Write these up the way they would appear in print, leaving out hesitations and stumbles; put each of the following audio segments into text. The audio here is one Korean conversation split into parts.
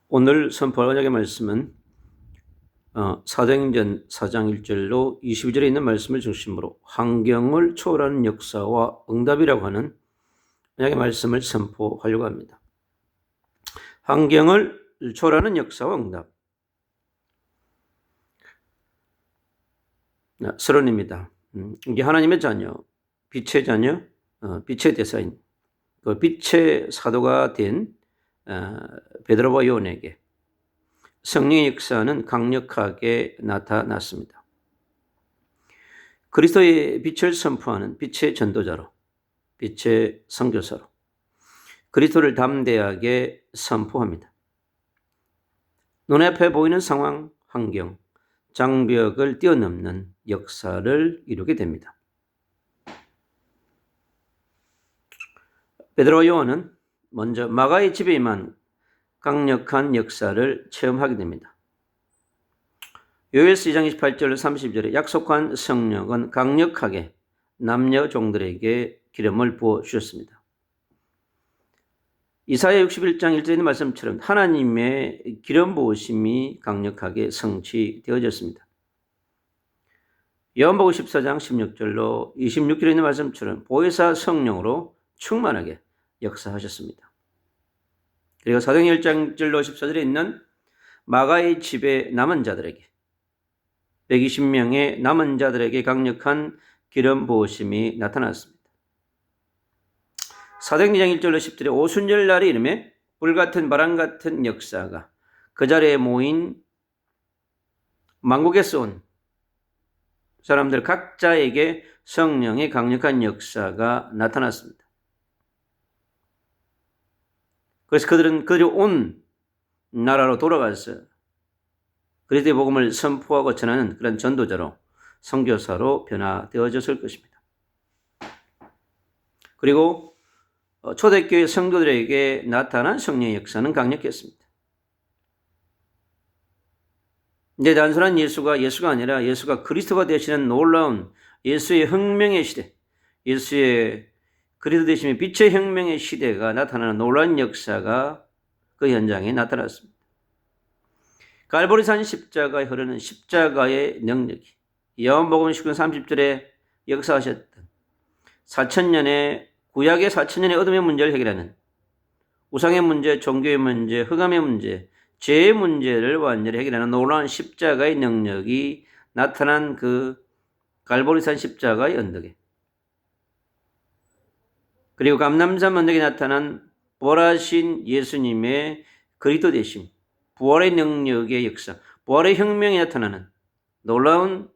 오늘 선포할 언약의 말씀은 사도행전 4장 1절로 22절에 있는 말씀을 중심으로 환경을 초월하는 역사와 응답이라고 하는 언약의 말씀을 선포하려고 합니다. 환경을 초월하는 역사와 응답. 서론입니다. 이게 하나님의 자녀, 빛의 자녀, 빛의 대사인, 그 빛의 사도가 된 베드로와 요한에게 성령의 역사는 강력하게 나타났습니다. 그리스도의 빛을 선포하는 빛의 전도자로, 빛의 선교사로 그리스도를 담대하게 선포합니다. 눈앞에 보이는 상황, 환경, 장벽을 뛰어넘는 역사를 이루게 됩니다. 베드로와 요한은 먼저 마가의 집에 임한 강력한 역사를 체험하게 됩니다. 요엘서 2장 28절 30절에 약속한 성령은 강력하게 남녀 종들에게 기름을 부어 주셨습니다. 이사야 61장 1절에 있는 말씀처럼 하나님의 기름 부으심이 강력하게 성취되어졌습니다. 요한복음 14장 16절로 26절에 있는 말씀처럼 보혜사 성령으로 충만하게 역사하셨습니다. 그리고 사도행전 1장 1절로 14절에 있는 마가의 집에 남은 자들에게 120명의 남은 자들에게 강력한 기름 부으심이 나타났습니다. 사도행전 1절로 10절에 오순절 날의 이름에 불같은 바람 같은 역사가 그 자리에 모인 만국에서 온 사람들 각자에게 성령의 강력한 역사가 나타났습니다. 그래서 그들이 온 나라로 돌아가서 그리스도의 복음을 선포하고 전하는 그런 전도자로 선교사로 변화되어졌을 것입니다. 그리고 초대교회 성도들에게 나타난 성령의 역사는 강력했습니다. 이제 단순한 예수가 아니라 예수가 그리스도가 되시는 놀라운 예수의 혁명의 시대, 예수의 그리스도 되심의 빛의 혁명의 시대가 나타나는 놀라운 역사가 그 현장에 나타났습니다. 갈보리산 십자가에 흐르는 십자가의 능력이 요한복음 19장 30절에 역사하셨던 4,000년의 구약의 4,000년의 어둠의 문제를 해결하는 우상의 문제, 종교의 문제, 흑암의 문제, 죄의 문제를 완전히 해결하는 놀라운 십자가의 능력이 나타난 그 갈보리산 십자가의 언덕에 그리고 감람산 언덕에 나타난 부활하신 예수님의 그리스도 되심, 부활의 능력의 역사, 부활의 혁명이 나타나는 놀라운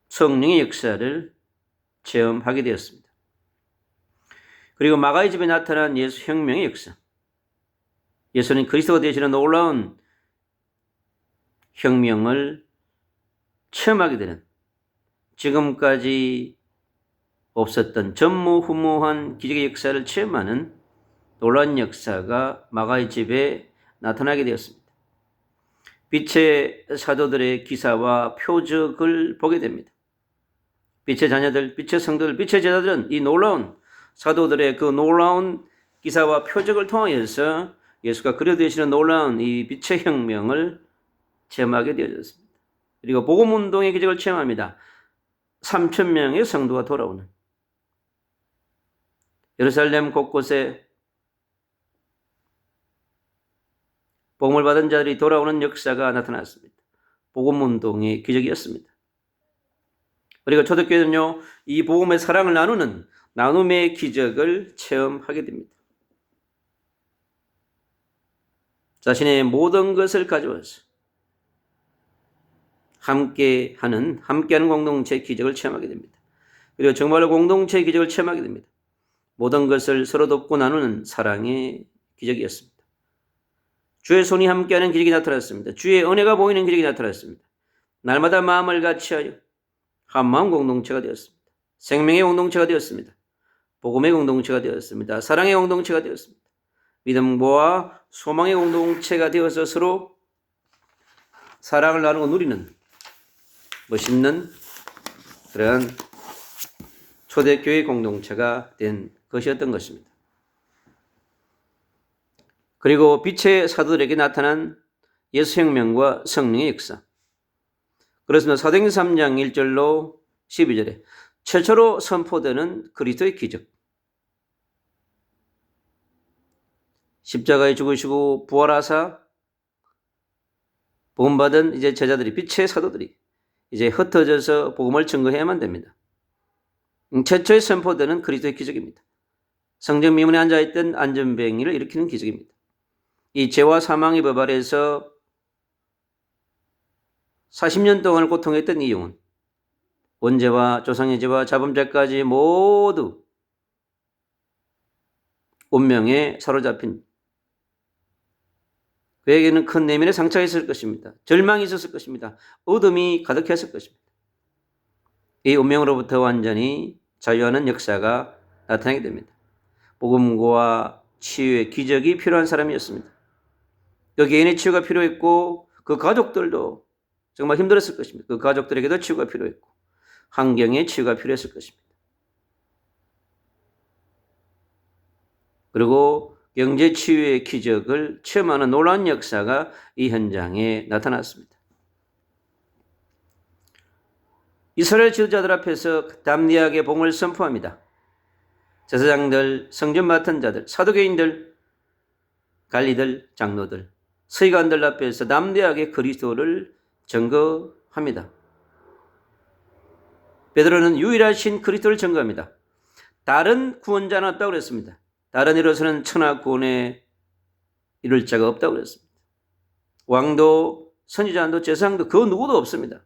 성령의 역사를 체험하게 되었습니다. 그리고 마가의 집에 나타난 예수 혁명의 역사, 예수는 그리스도가 되시는 놀라운 혁명을 체험하게 되는 지금까지 없었던 전무후무한 기적의 역사를 체험하는 놀라운 역사가 마가의 집에 나타나게 되었습니다. 빛의 사도들의 기사와 표적을 보게 됩니다. 빛의 자녀들, 빛의 성도들, 빛의 제자들은 이 놀라운 사도들의 그 놀라운 기사와 표적을 통하여서 예수가 그려 되시는 놀라운 이 빛의 혁명을 체험하게 되어졌습니다. 그리고 복음운동의 기적을 체험합니다. 3,000명의 성도가 돌아오는 예루살렘 곳곳에 복음을 받은 자들이 돌아오는 역사가 나타났습니다. 복음운동의 기적이었습니다. 그리고 초대교회는요, 이 복음의 사랑을 나누는 나눔의 기적을 체험하게 됩니다. 자신의 모든 것을 가져와서 함께하는 공동체 기적을 체험하게 됩니다. 그리고 정말로 공동체의 기적을 체험하게 됩니다. 모든 것을 서로 돕고 나누는 사랑의 기적이었습니다. 주의 손이 함께하는 기적이 나타났습니다. 주의 은혜가 보이는 기적이 나타났습니다. 날마다 마음을 같이하여 한마음 공동체가 되었습니다. 생명의 공동체가 되었습니다. 복음의 공동체가 되었습니다. 사랑의 공동체가 되었습니다. 믿음과 소망의 공동체가 되어서 서로 사랑을 나누고 누리는 멋있는 그러한 초대교회 공동체가 된 것이었던 것입니다. 그리고 빛의 사도들에게 나타난 예수혁명과 성령의 역사. 그렇습니다. 사도행전 3장 1절로 12절에 최초로 선포되는 그리스도의 기적. 십자가에 죽으시고 부활하사 복음받은 이제 제자들이, 빛의 사도들이 이제 흩어져서 복음을 증거해야만 됩니다. 최초에 선포되는 그리스도의 기적입니다. 성전 미문에 앉아있던 안전뱅이를 일으키는 기적입니다. 이 죄와 사망의 법 아래에서 40년 동안을 고통했던 이 영혼, 원죄와 조상의 죄와 자범죄까지 모두 운명에 사로잡힌, 그에게는 큰 내면의 상처가 있을 것입니다. 절망이 있었을 것입니다. 어둠이 가득했을 것입니다. 이 운명으로부터 완전히 자유하는 역사가 나타나게 됩니다. 복음과 치유의 기적이 필요한 사람이었습니다. 그 개인의 치유가 필요했고 그 가족들도 정말 힘들었을 것입니다. 그 가족들에게도 치유가 필요했고 환경의 치유가 필요했을 것입니다. 그리고 경제 치유의 기적을 체험하는 놀라운 역사가 이 현장에 나타났습니다. 이스라엘 지도자들 앞에서 담대하게 복음을 선포합니다. 제사장들, 성전 맡은 자들, 사도교인들, 관리들, 장로들, 서기관들 앞에서 담대하게 그리스도를 증거합니다. 베드로는 유일하신 그리스도를 증거합니다. 다른 구원자는 없다고 그랬습니다. 다른 이로서는 천하 구원에 이룰 자가 없다고 그랬습니다. 왕도, 선지자도, 제사장도 그 누구도 없습니다.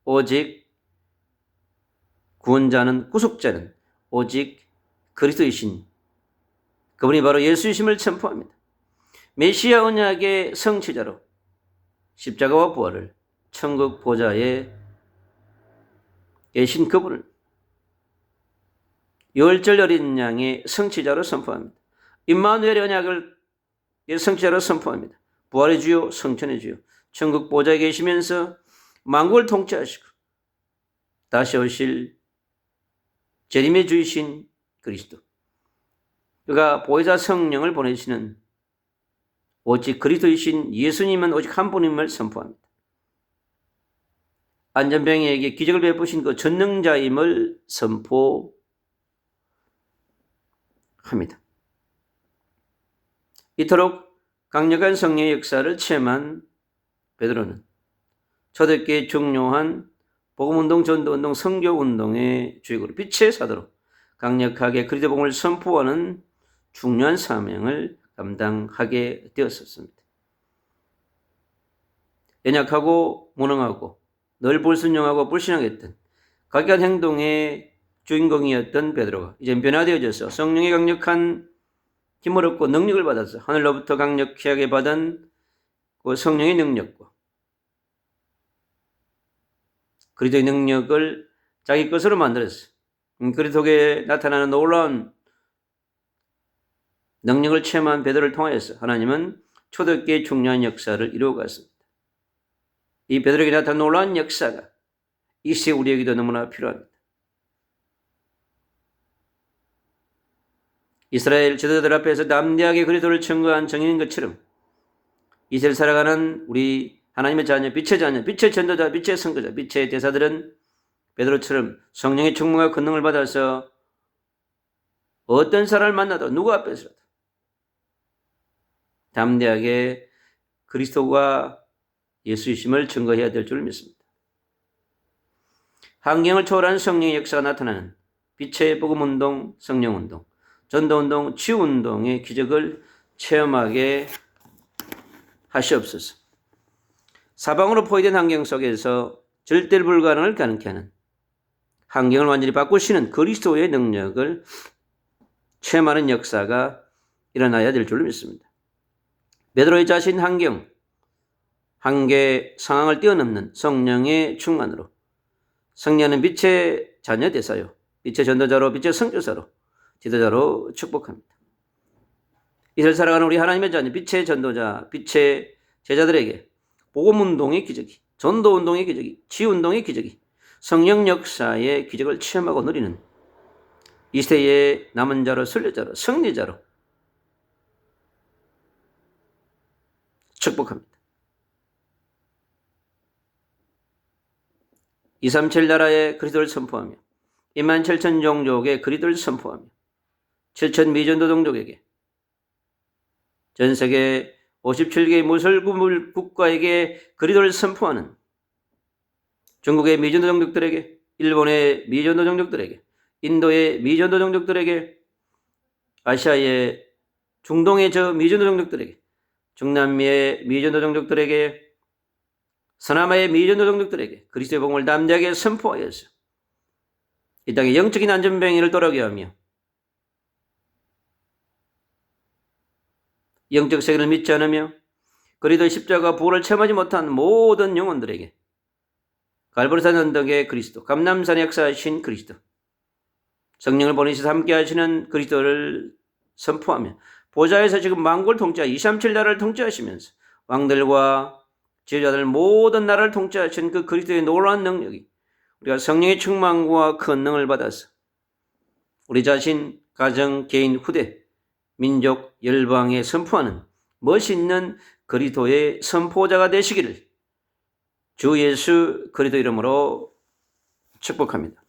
오직 구원자는, 구속자는 오직 그리스도이신, 그분이 바로 예수이심을 선포합니다. 메시아 언약의 성취자로 십자가와 부활을, 천국 보좌에 계신 그분을 유월절 어린 양의 성취자로 선포합니다. 임마누엘의 언약을 성취자로 선포합니다. 부활의 주요, 성천의 주요, 천국 보좌에 계시면서 만국을 통치하시고 다시 오실 재림의 주이신 그리스도, 그가 보혜사 성령을 보내시는 오직 그리스도이신 예수님은 오직 한 분임을 선포합니다. 안전병에게 기적을 베푸신 그 전능자임을 선포합니다. 이토록 강력한 성령의 역사를 체험한 베드로는 초대교회의 중요한 복음운동, 전도운동, 선교운동의 주역으로 빛의 사도로 강력하게 그리스도 복음을 선포하는 중요한 사명을 감당하게 되었었습니다. 연약하고 무능하고 늘 불순종하고 불신앙했던 각기한 행동의 주인공이었던 베드로가 이제 변화되어져서 성령의 강력한 힘을 얻고 능력을 받아서 하늘로부터 강력하게 받은 그 성령의 능력과 그리스도의 능력을 자기 것으로 만들었어요. 그리스도에 나타나는 놀라운 능력을 체험한 베드로를 통하여서 하나님은 초대교회의 중요한 역사를 이루어갔습니다. 이 베드로에게 나타난 놀라운 역사가 이 시대 우리에게도 너무나 필요합니다. 이스라엘 지도자들 앞에서 담대하게 그리스도를 증거한 정인인 것처럼 이세를 살아가는 우리 하나님의 자녀, 빛의 자녀, 빛의 전도자, 빛의 선거자, 빛의 대사들은 베드로처럼 성령의 충만과 권능을 받아서 어떤 사람을 만나도 누구 앞에서라도 담대하게 그리스도가 예수이심을 증거해야 될 줄 믿습니다. 환경을 초월한 성령의 역사가 나타나는 빛의 복음운동, 성령운동, 전도운동, 치유운동의 기적을 체험하게 하시옵소서. 사방으로 포위된 환경 속에서 절대 불가능을 가능케 하는, 환경을 완전히 바꾸시는 그리스도의 능력을 체험하는 역사가 일어나야 될 줄 믿습니다. 베드로의 자신 환경, 한계 상황을 뛰어넘는 성령의 충만으로 승리하는 빛의 자녀 되사요, 빛의 전도자로, 빛의 선교사로, 지도자로 축복합니다. 이를 살아가는 우리 하나님의 자녀, 빛의 전도자, 빛의 제자들에게 복음운동의 기적이, 전도운동의 기적이, 치유운동의 기적이, 성령 역사의 기적을 체험하고 누리는 이 시대의 남은 자로, 순례자로, 승리자로 축복합니다. 237 나라에 그리스도를 선포하며 27,000 종족에 그리스도를 선포하며 7,000 미전도 종족에게 전 세계 57개의 무설구물 국가에게 그리스도를 선포하는 중국의 미전도 종족들에게, 일본의 미전도 종족들에게, 인도의 미전도 종족들에게, 아시아의 중동의 저 미전도 종족들에게, 중남미의 미전도 종족들에게, 서남아의 미전도 종족들에게 그리스도의 복음을 담대하게 선포하여서 이 땅의 영적인 안전병위를 돌아오게 하며 영적 세계를 믿지 않으며 그리스도의 십자가 부활을 체험하지 못한 모든 영혼들에게 갈보리산 언덕의 그리스도, 감람산에 역사하신 그리스도, 성령을 보내셔서 함께 하시는 그리스도를 선포하며 보좌에서 지금 만국을 통치하여 237 나라를 통치하시면서 왕들과 지도자들 모든 나라를 통치하신 그 그리스도의 놀라운 능력이 우리가 성령의 충만과 큰 능을 받아서 우리 자신, 가정, 개인, 후대, 민족, 열방에 선포하는 멋있는 그리스도의 선포자가 되시기를 주 예수 그리스도 이름으로 축복합니다.